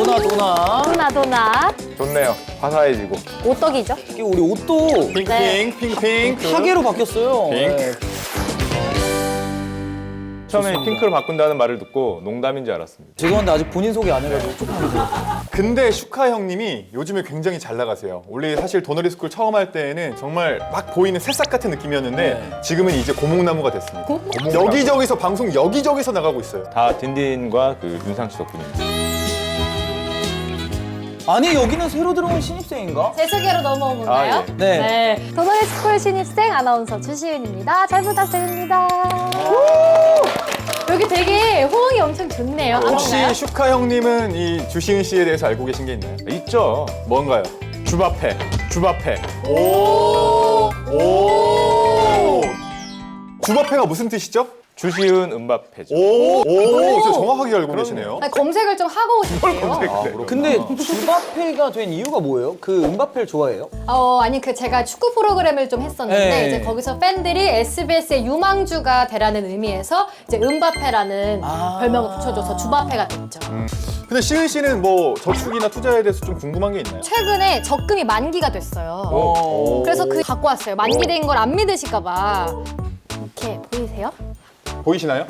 도나. 좋네요. 화사해지고. 오떡이죠? 이게 우리 옷도 네. 핑크. 파괴로 바뀌었어요. 네. 처음에 핑크로 바꾼다는 말을 듣고 농담인 줄 알았습니다. 죄송한데 아직 본인 소개 안 해가지고 조금 근데 슈카 형님이 요즘에 굉장히 잘 나가세요. 원래 사실 도너리 스쿨 처음 할 때에는 정말 막 보이는 새싹 같은 느낌이었는데 지금은 이제 고목나무가 됐습니다. 여기저기서 방송 여기저기서 나가고 있어요. 다 딘딘과 그 윤상치 덕분입니다. 아니 여기는 새로 들어온 신입생인가? 제 소개로 넘어온 건가요? 아, 예. 네. 도너리 스쿨 신입생 아나운서 주시은입니다. 잘 부탁드립니다. 여기 되게 호응이 엄청 좋네요. 안 혹시 그런가요? 슈카 형님은 이 주시은 씨에 대해서 알고 계신 게 있나요? 있죠. 뭔가요? 주바페. 주바페가 무슨 뜻이죠? 주시은 음바페죠. 진짜 정확하게 알고 계시네요. 아니, 검색을 좀 하고 오셨어요. 근데 주바페가 된 이유가 뭐예요? 그 음바페를 좋아해요? 아니 제가 축구 프로그램을 좀 했었는데 네. 이제 거기서 팬들이 SBS의 유망주가 되라는 의미에서 이제 음바페라는 별명을 붙여줘서 주바페가 됐죠. 근데 시은 씨는 뭐 저축이나 투자에 대해서 좀 궁금한 게 있나요? 최근에 적금이 만기가 됐어요. 그래서 그 갖고 왔어요. 만기된 걸 안 믿으실까봐. 이렇게 보이세요? 보이시나요?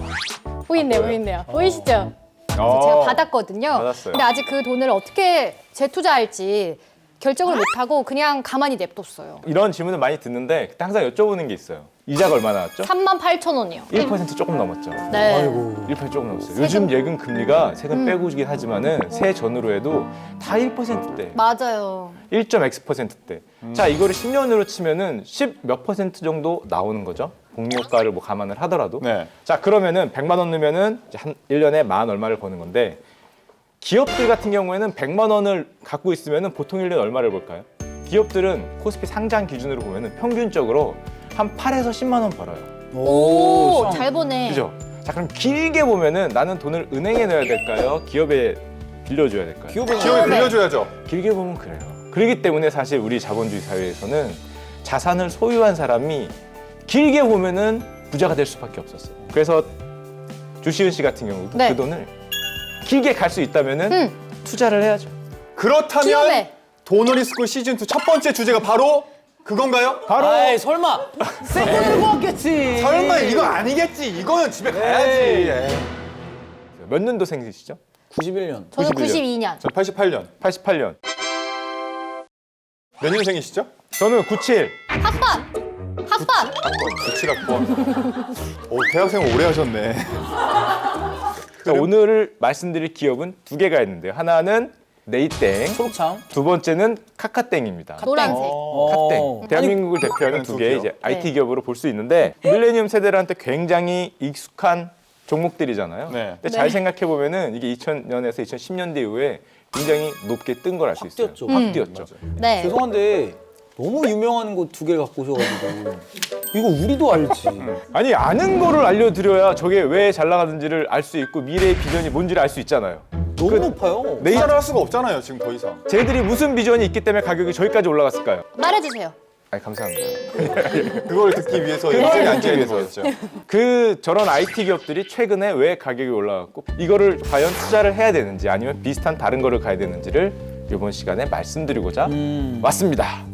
보이네요. 보이시죠? 그래서 어. 제가 받았거든요. 받았어요. 근데 아직 그 돈을 어떻게 재투자할지 결정을 못하고 그냥 가만히 냅뒀어요. 이런 질문을 많이 듣는데 그때 항상 여쭤보는 게 있어요. 이자가 얼마 나왔죠? 38,000원이요. 1% 조금 넘었죠. 네. 1% 조금 넘었어요. 요즘 예금 금리가 세금 빼고긴 하지만은 세 전으로 해도 다 1%대. 맞아요. 1.X%대. 자, 이거를 10년으로 치면은 10 몇 퍼센트 정도 나오는 거죠. 복리효과를 뭐 감안을 하더라도. 네. 자, 그러면은 100만 원 넣으면은 이제 한 1년에 만 얼마를 버는 건데 기업들 같은 경우에는 100만 원을 갖고 있으면은 보통 1년에 얼마를 벌까요? 기업들은 코스피 상장 기준으로 보면은 평균적으로 한 8에서 10만 원 벌어요. 오, 잘 보네. 그죠? 자, 그럼 길게 보면은 나는 돈을 은행에 넣어야 될까요? 기업에 빌려줘야 될까요? 기업에 빌려줘야죠. 길게 보면 그래요. 그렇기 때문에 사실 우리 자본주의 사회에서는 자산을 소유한 사람이 길게 보면은 부자가 될 수밖에 없었어요. 그래서 주시은 씨 같은 경우도 네. 그 돈을 길게 갈 수 있다면은 투자를 해야죠. 그렇다면 기업에. 도너리 스쿨 시즌2 첫 번째 주제가 바로 그건가요? 바로 아이 설마 세컨 들고 왔겠지. 설마 이거 아니겠지. 이거는 집에 가야지. 예. 몇 년도생이시죠? 91년. 저는 91 92년. 저 88년. 88년. 몇 년생이시죠? 저는 97. 학번. 97학번. 대학생 오래 하셨네. 자, 오늘 말씀드릴 기업은 두 개가 있는데요. 하나는 네이땡, 초록창. 두 번째는 카카땡입니다. 노란색. 카땡. 대한민국을 대표하는 두 개의 두 개요? 이제 IT 기업으로 볼 수 있는데 밀레니엄 세대들한테 굉장히 익숙한 종목들이잖아요. 네. 근데 잘 생각해 보면은 이게 2000년에서 2010년대 이후에 굉장히 높게 뜬 걸 알 수 있어요. 뛰었죠. 확 뛰었죠. 네. 죄송한데 너무 유명한 거 두 개를 갖고 오셔가지고 이거 우리도 알지. 아니 아는 거를 알려드려야 저게 왜 잘 나가는지를 알 수 있고 미래의 비전이 뭔지를 알 수 있잖아요. 너무 높아요. 투자를 할 수가 없잖아요. 지금 더 이상. 쟤들이 무슨 비전이 있기 때문에 가격이 저기까지 올라갔을까요? 말해주세요. 아니 감사합니다. 그걸 듣기 위해서 이 자리에 앉아 있는 거였죠. 저런 IT 기업들이 최근에 왜 가격이 올라갔고 이거를 과연 투자를 해야 되는지 아니면 비슷한 다른 거를 가야 되는지를 이번 시간에 말씀드리고자 왔습니다.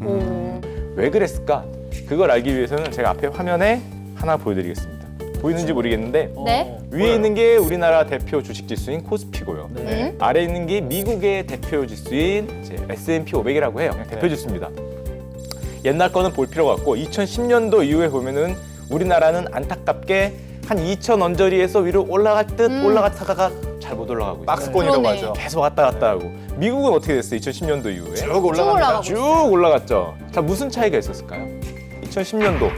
왜 그랬을까? 그걸 알기 위해서는 제가 앞에 화면에 하나 보여드리겠습니다. 보이는지 모르겠는데 네. 위에 있는 게 우리나라 대표 주식 지수인 코스피고요. 네. 아래 있는 게 미국의 대표 지수인 이제 S&P 500이라고 해요. 그냥 대표 지수입니다. 옛날 거는 볼 필요가 없고 2010년도 이후에 보면은 우리나라는 안타깝게 한 2천 언저리에서 위로 올라갈 듯 올라갔다가 잘 못 올라가고 있어요. 박스권이라고 그러네. 하죠. 계속 왔다 갔다 하고 미국은 어떻게 됐어요? 2010년도 이후에 쭉 쭉 올라갑니다. 올라가고. 쭉 올라갔죠. 자, 무슨 차이가 있었을까요? 2010년도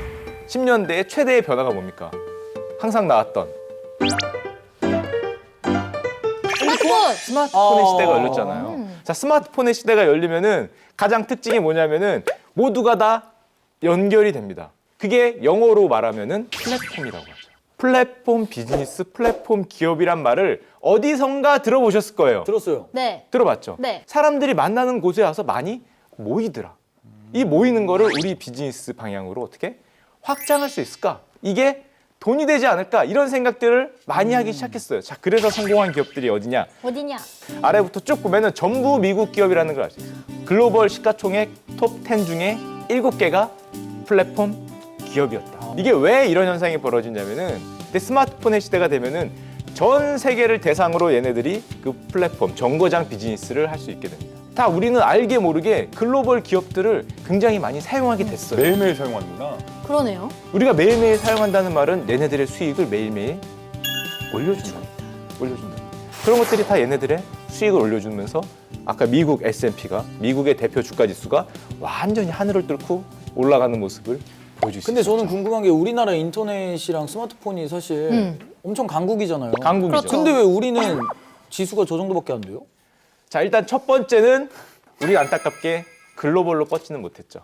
10년대의 최대의 변화가 뭡니까? 항상 나왔던 스마트폰. 스마트폰의 시대가 열렸잖아요. 자, 스마트폰의 시대가 열리면은 가장 특징이 뭐냐면은 모두가 다 연결이 됩니다. 그게 영어로 말하면은 플랫폼이라고 하죠. 플랫폼 비즈니스, 플랫폼 기업이란 말을 어디선가 들어보셨을 거예요. 들었어요. 네. 들어봤죠? 네. 사람들이 만나는 곳에 와서 많이 모이더라. 이 모이는 거를 우리 비즈니스 방향으로 어떻게 확장할 수 있을까? 이게 돈이 되지 않을까 이런 생각들을 많이 하기 시작했어요. 자, 그래서 성공한 기업들이 어디냐? 어디냐? 아래부터 쭉 보면은 전부 미국 기업이라는 걸 알 수 있어요. 글로벌 시가총액 톱 10 중에 7개가 플랫폼 기업이었다. 이게 왜 이런 현상이 벌어지냐면은 근데 스마트폰의 시대가 되면은 전 세계를 대상으로 얘네들이 그 플랫폼 정거장 비즈니스를 할 수 있게 됩니다. 다 우리는 알게 모르게 글로벌 기업들을 굉장히 많이 사용하게 됐어요. 매일매일 사용하는구나. 그러네요. 우리가 매일매일 사용한다는 말은 얘네들의 수익을 매일매일 올려준다. 올려준다. 그런 것들이 다 얘네들의 수익을 올려주면서 아까 미국 S&P가 미국의 대표 주가 지수가 완전히 하늘을 뚫고 올라가는 모습을 보여줄 수 근데 있어요. 저는 궁금한 게 우리나라 인터넷이랑 스마트폰이 사실 엄청 강국이잖아요. 강국이죠. 그렇죠. 근데 왜 우리는 지수가 저 정도밖에 안 돼요? 자, 일단 첫 번째는 우리 안타깝게 글로벌로 뻗지는 못했죠.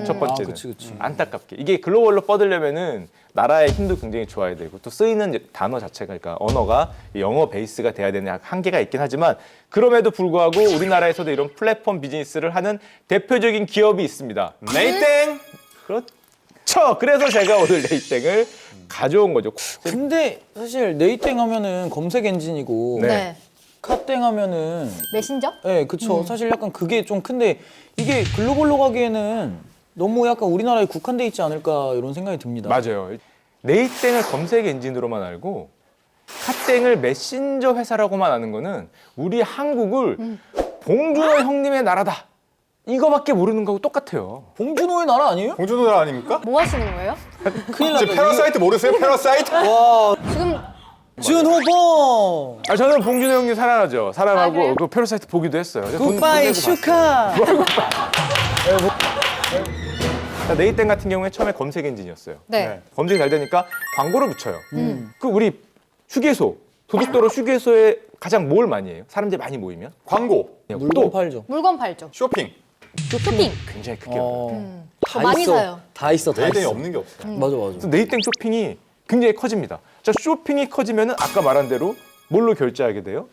첫 번째는. 아, 그치. 안타깝게. 이게 글로벌로 뻗으려면은 나라의 힘도 굉장히 좋아야 되고 또 쓰이는 단어 자체가 그러니까 언어가 영어 베이스가 돼야 되는 한계가 있긴 하지만 그럼에도 불구하고 우리나라에서도 이런 플랫폼 비즈니스를 하는 대표적인 기업이 있습니다. 네이땡. 그렇죠. 그래서 제가 오늘 네이땡을 가져온 거죠. 근데 사실 네이땡 하면은 검색 엔진이고 네. 네. 카땡 하면은 메신저? 네, 그쵸. 사실 약간 그게 좀 큰데 이게 글로벌로 가기에는 너무 약간 우리나라에 국한돼 있지 않을까 이런 생각이 듭니다. 맞아요. 네이땡을 검색 엔진으로만 알고 카땡을 메신저 회사라고만 아는 거는 우리 한국을 봉준호 형님의 나라다. 이거밖에 모르는 거하고 똑같아요. 봉준호의 나라 아니에요? 봉준호 나라 아닙니까? 뭐 하시는 거예요? 큰일 이제 났다. 패러사이트 모르세요? 패러사이트? 와, 지금 준호봉! 아, 저는 봉준호 형님 사랑하죠. 아, 사랑하고 그래요? 그 패러사이트 보기도 했어요. 굿바이 슈카! 자, 네이땡 같은 경우에 처음에 검색 엔진이었어요. 네. 검색이 잘 되니까 광고를 붙여요. 그 우리 휴게소, 도둑도로 휴게소에 가장 뭘 많이 해요? 사람들이 많이 모이면? 광고, 물건 또 팔죠. 물건 팔죠. 쇼핑. 쇼핑. 굉장히 크게 올라요. 더 많이 사요. 다 있어, 다 네이땡이 있어. 없는 게 없어. 맞아. 그래서 네이땡 쇼핑이 굉장히 커집니다. 자, 쇼핑이 커지면은 아까 말한 대로 뭘로 결제하게 돼요?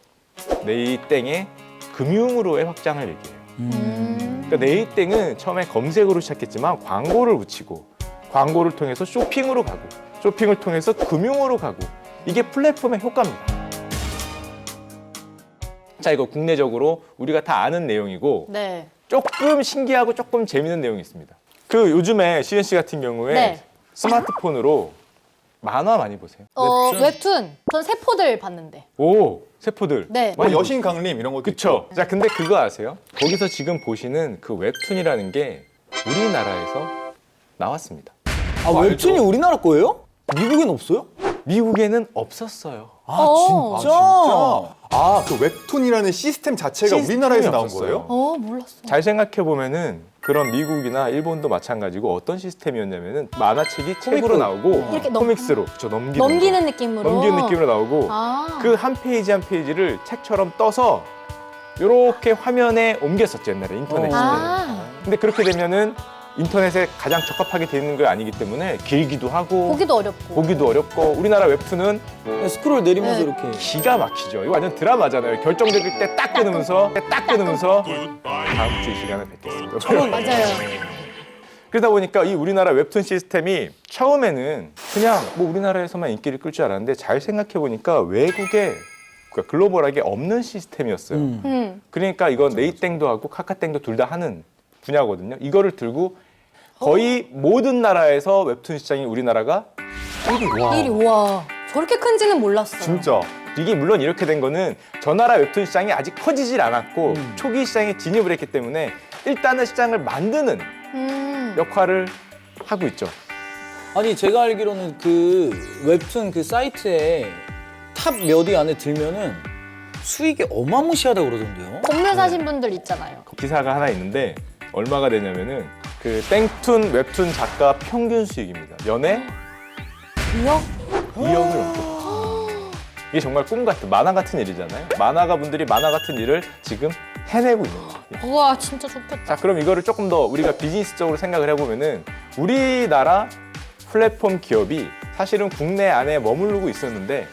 네이땡의 금융으로의 확장을 얘기해요. 그러니까 네이땡은 처음에 검색으로 시작했지만 광고를 붙이고 광고를 통해서 쇼핑으로 가고 쇼핑을 통해서 금융으로 가고 이게 플랫폼의 효과입니다. 자, 이거 국내적으로 우리가 다 아는 내용이고 네. 조금 신기하고 조금 재밌는 내용이 있습니다. 그 요즘에 시은 씨 같은 경우에 네. 스마트폰으로 만화 많이 보세요? 웹툰. 전 세포들 봤는데. 오, 세포들. 네. 뭐 여신 강림 이런 것도 그쵸. 자, 근데 그거 아세요? 거기서 지금 보시는 그 웹툰이라는 게 우리나라에서 나왔습니다. 아, 웹툰이 우리나라 거예요? 미국엔 없어요? 미국에는 없었어요. 아, 어. 진짜? 아, 그 웹툰이라는 시스템 자체가 시스템이 우리나라에서 나온 없었어요. 거예요? 몰랐어. 잘 생각해 보면은 그런 미국이나 일본도 마찬가지고 어떤 시스템이었냐면은 만화책이 책으로 나오고 이렇게 코믹스로 그쵸, 넘기는 넘기는 느낌으로. 넘기는 느낌으로 나오고 아. 그 한 페이지 한 페이지를 책처럼 떠서 이렇게 화면에 옮겼었죠, 옛날에 인터넷 시대에. 아. 근데 그렇게 되면은 인터넷에 가장 적합하게 되어 있는 게 아니기 때문에 길기도 하고 보기도 어렵고. 보기도 어렵고 우리나라 웹툰은 그냥 스크롤 내리면서 네. 이렇게. 기가 막히죠. 이거 완전 드라마잖아요. 결정될 때 딱 끊으면서 다음 주 이 시간에 뵙겠습니다. 맞아요. 그러다 보니까 이 우리나라 웹툰 시스템이 처음에는 그냥 뭐 우리나라에서만 인기를 끌 줄 알았는데 잘 생각해 보니까 외국에 그러니까 글로벌하게 없는 시스템이었어요. 그러니까 이건 네이땡도 하고 카카땡도 둘 다 하는 분야거든요. 이거를 들고 거의 모든 나라에서 웹툰 시장이 우리나라가 1위. 와. 저렇게 큰지는 몰랐어요. 진짜. 이게 물론 이렇게 된 거는 저 나라 웹툰 시장이 아직 커지질 않았고 초기 시장에 진입을 했기 때문에 일단은 시장을 만드는 역할을 하고 있죠. 아니, 제가 알기로는 그 웹툰 그 사이트에 탑 몇 위 안에 들면은 수익이 어마무시하다고 그러던데요? 건물 사신 분들 있잖아요. 기사가 하나 있는데 얼마가 되냐면은 그 땡툰 웹툰 작가 평균 수익입니다. 연에 2억? 2억을 넘고. 이게 정말 꿈 같은 만화 같은 일이잖아요. 만화가 분들이 만화 같은 일을 지금 해내고 있는 거예요. 우와, 진짜 좋겠다. 자, 그럼 이거를 조금 더 우리가 비즈니스적으로 생각을 해보면은 우리나라 플랫폼 기업이 사실은 국내 안에 머무르고 있었는데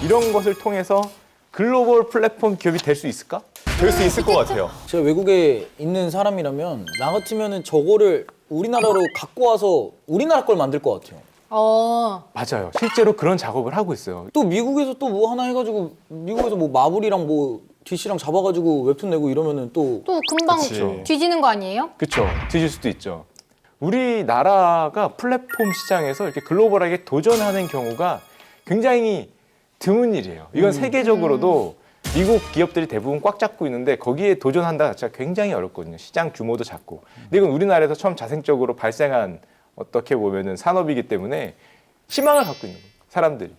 이런 것을 통해서 글로벌 플랫폼 기업이 될 수 있을까? 될 수 있을 것 같아요. 제가 외국에 있는 사람이라면 나 같으면은 저거를 우리나라로 갖고 와서 우리나라 걸 만들 것 같아요. 맞아요. 실제로 그런 작업을 하고 있어요. 또 미국에서 또 뭐 하나 해가지고 미국에서 뭐 마블이랑 뭐 DC랑 잡아가지고 웹툰 내고 이러면은 또 또 금방 그치. 뒤지는 거 아니에요? 그렇죠. 뒤질 수도 있죠. 우리나라가 플랫폼 시장에서 이렇게 글로벌하게 도전하는 경우가 굉장히 드문 일이에요. 이건 세계적으로도 미국 기업들이 대부분 꽉 잡고 있는데 거기에 도전한다 자체가 굉장히 어렵거든요. 시장 규모도 작고. 근데 이건 우리나라에서 처음 자생적으로 발생한 어떻게 보면은 산업이기 때문에 희망을 갖고 있는 거예요. 사람들이.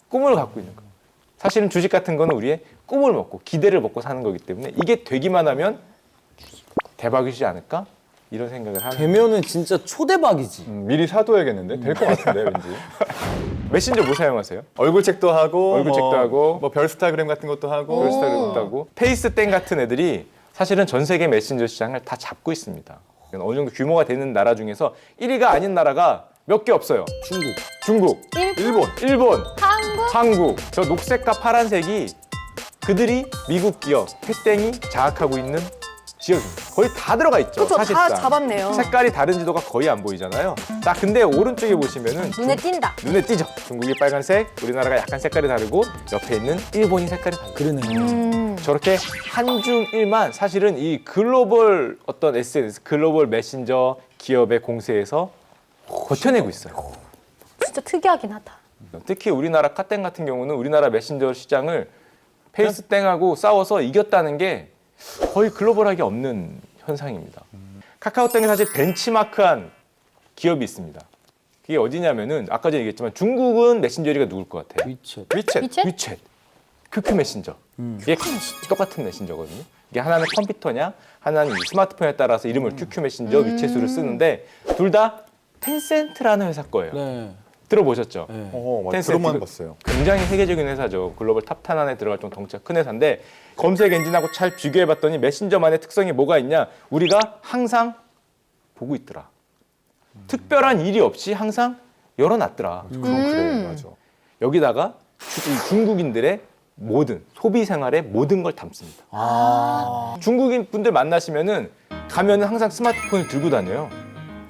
꿈을 갖고 있는 거예요. 사실은 주식 같은 거는 우리의 꿈을 먹고 기대를 먹고 사는 거기 때문에 이게 되기만 하면 대박이지 않을까? 이런 생각을 하는 거예요. 되면은 진짜 초대박이지. 미리 사둬야겠는데? 될 것 같은데 왠지. 메신저 뭐 사용하세요? 얼굴책도 하고 얼굴책도 하고. 뭐 별스타그램 같은 것도 하고 그럴스타일도 하고 페이스땡 같은 애들이 사실은 전 세계 메신저 시장을 다 잡고 있습니다. 어느 정도 규모가 되는 나라 중에서 1위가 아닌 나라가 몇 개 없어요. 중국, 일본, 한국. 저 녹색과 파란색이 그들이 미국 기업 페이스땡이 장악하고 있는 지역입니다. 거의 다 들어가 있죠. 그렇죠. 사실상. 다 잡았네요. 색깔이 다른 지도가 거의 안 보이잖아요. 자, 근데 오른쪽에 보시면은 눈에 띈다. 눈에 띄죠. 중국이 빨간색, 우리나라가 약간 색깔이 다르고 옆에 있는 일본이 색깔이 다르고. 그러네. 저렇게 한중일만 사실은 이 글로벌 어떤 SNS, 글로벌 메신저 기업의 공세에서 버텨내고 있어요. 진짜 특이하긴 하다. 특히 우리나라 카땡 같은 경우는 우리나라 메신저 시장을 페이스땡하고 싸워서 이겼다는 게 거의 글로벌하게 없는 현상입니다. 카카오땡이 사실 벤치마크한 기업이 있습니다. 그게 어디냐면은 아까 전에 얘기했지만 중국은 메신저 1위가 누굴 것 같아요? 위챗. 위챗? 위챗. QQ 메신저. 이게 똑같은 메신저거든요. 이게 하나는 컴퓨터냐, 하나는 이 스마트폰에 따라서 이름을 QQ 메신저, 위챗으로 쓰는데 둘 다 텐센트라는 회사 거예요. 네. 들어보셨죠? 네. 맞아. 텐센트. 그런만 봤어요. 굉장히 세계적인 회사죠. 글로벌 탑10 안에 들어갈 정도 덩치가 큰 회사인데 검색 엔진하고 잘 비교해봤더니 메신저만의 특성이 뭐가 있냐? 우리가 항상 보고 있더라. 특별한 일이 없이 항상 열어놨더라. 그건 그래, 맞아. 여기다가 중국인들의 모든 소비 생활의 모든 걸 담습니다. 중국인 분들 만나시면은 가면은 항상 스마트폰을 들고 다녀요.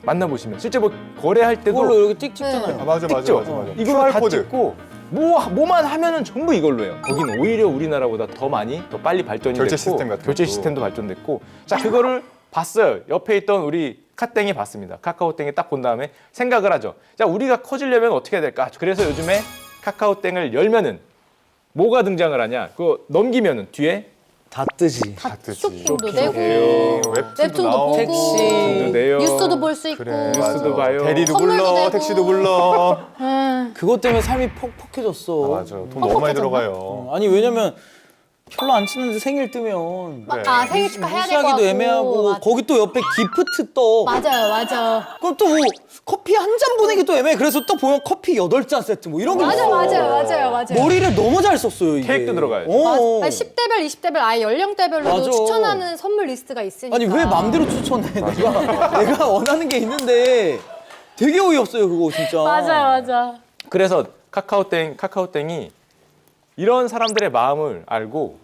만나보시면 실제 뭐 거래할 때도 그걸로 이렇게 띡 찍잖아요. 맞아. 찍죠. 이걸로 다 QR코드. 찍고 뭐만 하면은 전부 이걸로 해요. 거기는 오히려 우리나라보다 더 많이 더 빨리 발전이 결제 됐고 시스템 같은 결제 것도. 시스템도 발전됐고 자 그거를 봤어요. 옆에 있던 우리 카땡이 봤습니다. 카카오땡이 딱 본 다음에 생각을 하죠. 자 우리가 커지려면 어떻게 해야 될까? 그래서 요즘에 카카오땡을 열면은 뭐가 등장을 하냐? 그거 넘기면은 뒤에 다 뜨지. 다 뜨지. 쇼핑도 쇼핑. 내고 웹툰도 웹툰도 나오고. 보고 택시. 내요. 뉴스도 볼 수 있고. 그래, 뉴스도 맞아. 봐요. 대리도 선물도 불러, 내고. 택시도 불러. 그것 때문에 삶이 퍽퍽해졌어. 맞아. 돈 너무 많이 들어가요. 아니 왜냐면 별로 안 치는데 생일 뜨면 그래. 아 생일 축하해야 될 거 같고. 무시하기도 애매하고 맞아. 거기 또 옆에 기프트 떠. 맞아. 그럼 또 뭐 커피 한 잔 보내기 또 애매해. 그래서 또 보면 커피 8잔 세트 뭐 이런 게 있어. 맞아요. 머리를 너무 잘 썼어요, 이게. 케이크도 들어가야지. 아니, 10대별, 20대별 아예 연령대별로도 맞아. 추천하는 선물 리스트가 있으니까. 아니 왜 맘대로 추천해? 내가 원하는 게 있는데 되게 어이없어요, 그거 진짜. 맞아. 그래서 카카오땡이 이런 사람들의 마음을 알고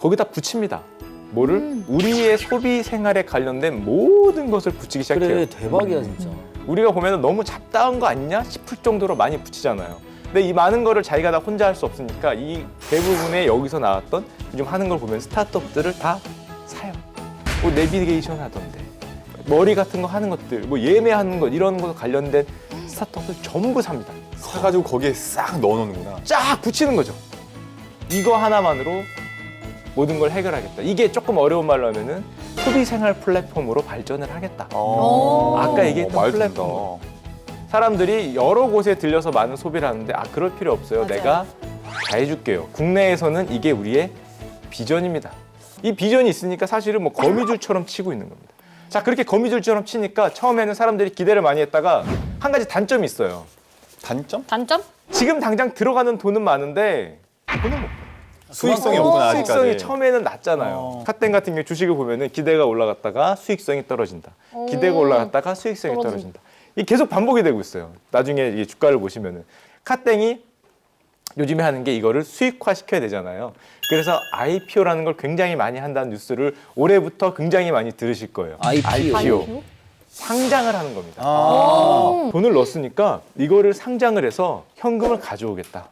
거기다 붙입니다. 뭐를? 우리의 소비 생활에 관련된 모든 것을 붙이기 시작해요. 그래 대박이야 진짜. 우리가 보면 너무 잡다한 거 아니냐 싶을 정도로 많이 붙이잖아요. 근데 이 많은 거를 자기가 다 혼자 할 수 없으니까 이 대부분의 여기서 나왔던 요즘 하는 걸 보면 스타트업들을 다 사요. 뭐 내비게이션 하던데 머리 같은 거 하는 것들 뭐 예매하는 것 이런 거 관련된 스타트업들 전부 삽니다. 사가지고 거기에 싹 넣어놓는구나. 쫙 붙이는 거죠. 이거 하나만으로 모든 걸 해결하겠다. 이게 조금 어려운 말로 하면은 소비 생활 플랫폼으로 발전을 하겠다. 아까 얘기했던 말 플랫폼. 된다. 사람들이 여러 곳에 들려서 많은 소비를 하는데 그럴 필요 없어요. 맞아요. 내가 다 해줄게요. 국내에서는 이게 우리의 비전입니다. 이 비전이 있으니까 사실은 뭐 거미줄처럼 치고 있는 겁니다. 자 그렇게 거미줄처럼 치니까 처음에는 사람들이 기대를 많이 했다가 한 가지 단점이 있어요. 단점? 단점? 지금 당장 들어가는 돈은 많은데 돈은 못 벌어요. 수익성이 없구나, 수익성이 아직까지. 처음에는 낮잖아요. 카땡 같은 경우 주식을 보면은 기대가 올라갔다가 수익성이 떨어진다. 기대가 올라갔다가 수익성이 떨어진다. 이게 계속 반복이 되고 있어요. 나중에 이 주가를 보시면은 카땡이 요즘에 하는 게 이거를 수익화 시켜야 되잖아요. 그래서 IPO라는 걸 굉장히 많이 한다는 뉴스를 올해부터 굉장히 많이 들으실 거예요. IPO. 상장을 하는 겁니다. 아. 돈을 넣었으니까 이거를 상장을 해서 현금을 가져오겠다.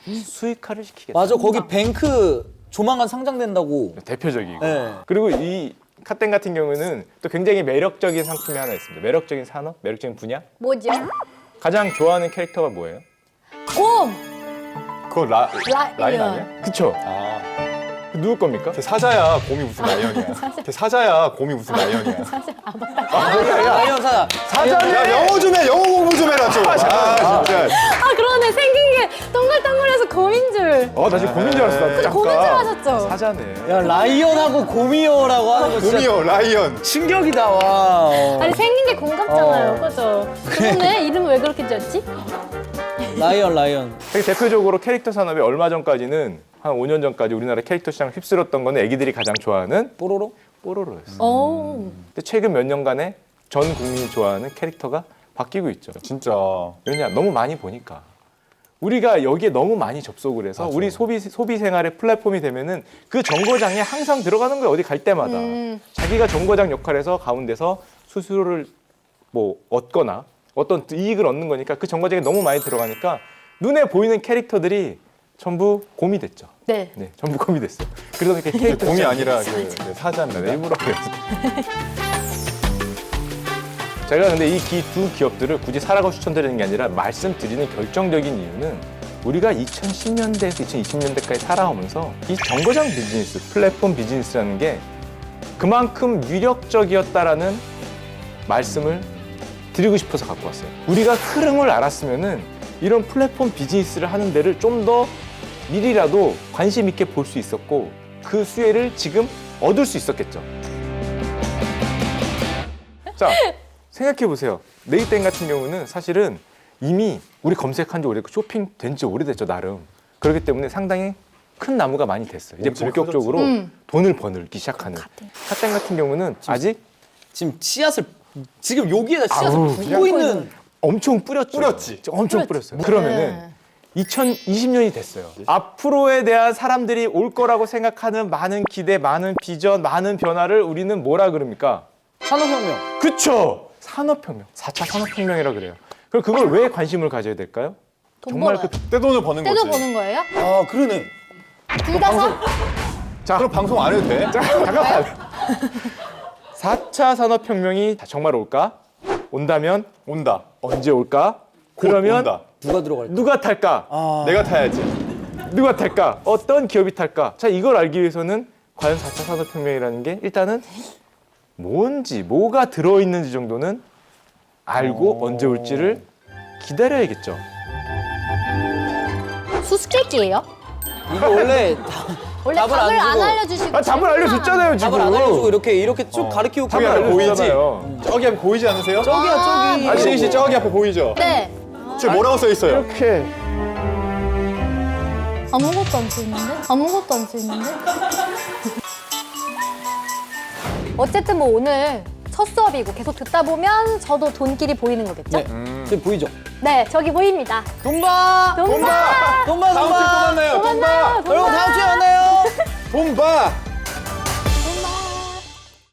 수익화를 시키겠다. 맞아, 거기 뱅크 조만간 상장된다고. 대표적이고. 네. 그리고 이 카땡 같은 경우는 또 굉장히 매력적인 상품이 하나 있습니다. 매력적인 산업, 매력적인 분야. 뭐죠? 가장 좋아하는 캐릭터가 뭐예요? 곰! 그거 라인 아니야? 그쵸? 아, 누구 겁니까? 걔 사자야. 곰이 무슨 라이언이야? 걔 사자야. 곰이 무슨 라이언이야? 라이언 사자. 야, 영어 좀 해. 영어 공부 좀 해라 좀. 아, 진짜. 아 그러네 생긴 게 동글동글해서 곰인 줄. 나 지금 곰인 줄 알았어. 잠깐. 곰인 줄 아셨죠? 사자네. 야, 라이언하고 곰이요라고 하는 거 진짜 곰이요, 라이언. 충격이다, 와. 아니 생긴 게 곰 같잖아요, 그죠? 그러네 이름 왜 그렇게 지었지? 라이언. 되게 대표적으로 캐릭터 산업이 얼마 전까지는 한 5년 전까지 우리나라 캐릭터 시장을 휩쓸었던 거는 애기들이 가장 좋아하는 뽀로로? 뽀로로였어. 오. 근데 최근 몇 년간에 전 국민이 좋아하는 캐릭터가 바뀌고 있죠. 진짜. 왜냐? 너무 많이 보니까. 우리가 여기에 너무 많이 접속을 해서 맞아. 우리 소비 생활의 플랫폼이 되면은 그 정거장에 항상 들어가는 거예요. 어디 갈 때마다. 자기가 정거장 역할에서 가운데서 수수료를 뭐 얻거나 어떤 이익을 얻는 거니까 그 정거장에 너무 많이 들어가니까 눈에 보이는 캐릭터들이 전부 곰이 됐죠. 네. 네, 전부 곰이 됐어요. 그래서 이렇게 캐릭터 곰이 시장이- 아니라 사자입니다. 일부러 그랬어. 제가 근데 이 두 기업들을 굳이 사라고 추천드리는 게 아니라 말씀드리는 결정적인 이유는 우리가 2010년대에서 2020년대까지 살아오면서 이 정거장 비즈니스, 플랫폼 비즈니스라는 게 그만큼 위력적이었다라는 말씀을 드리고 싶어서 갖고 왔어요. 우리가 흐름을 알았으면은 이런 플랫폼 비즈니스를 하는 데를 좀 더 미리라도 관심 있게 볼 수 있었고 그 수혜를 지금 얻을 수 있었겠죠. 자, 생각해 보세요. 네이땡 같은 경우는 사실은 이미 우리 검색한 지 오래됐고 쇼핑된 지 오래됐죠, 나름. 그렇기 때문에 상당히 큰 나무가 많이 됐어요. 이제 몸집이 본격적으로 돈을 버늘기 시작하는. 카땡 같은 경우는 아직 지금 씨앗을 지금 여기에다 씨앗을 아우, 붓고 있는 엄청 뿌렸죠. 뿌렸지. 엄청 뿌렸어요. 그러면은 2020년이 됐어요. 앞으로에 대한 사람들이 올 거라고 생각하는 많은 기대, 많은 비전, 많은 변화를 우리는 뭐라 그럽니까? 산업혁명. 그쵸! 산업혁명. 4차 산업혁명이라 그래요. 그럼 그걸 왜 관심을 가져야 될까요? 돈 정말 벌어요. 떼돈을 버는 거지. 떼도 보는 거예요? 아, 그러네. 둘 다 사? 자, 그럼 방송 안 해도 돼? 잠깐만. 4차 산업혁명이 정말 올까? 온다면 온다. 언제 올까? 곧 그러면 온다. 누가 들어갈까? 누가 탈까? 내가 타야지. 누가 탈까? 어떤 기업이 탈까? 자, 이걸 알기 위해서는 과연 4차 산업혁명이라는 게 일단은 뭔지, 뭐가 들어있는지 정도는 알고 언제 올지를 기다려야겠죠. 수수께끼예요? 이거 원래 원래 답을 안 답을 안 주고. 알려주시고 답을 알려줬잖아요, 지금. 답을 안 알려주고 이렇게 쭉 가르치고 저기 가면 앞에 보이지? 알려줬잖아요. 저기 앞에 보이지 않으세요? 저기야, 저기. 아, 시희 씨 저기 앞에 보이죠? 네. 지금 뭐라고 써 있어요? 이렇게. 아무것도 안 쓰이는데? 아무것도 안 쓰이는데? 어쨌든 뭐 오늘 첫 수업이고 계속 듣다 보면 저도 돈길이 보이는 거겠죠? 네. 지금 보이죠? 네, 저기 보입니다. 돈바! 돈바! 돈바! 다음 주에 또 만나요. 돈 봐. 여러분 다음 주에 만나요. 돈 봐.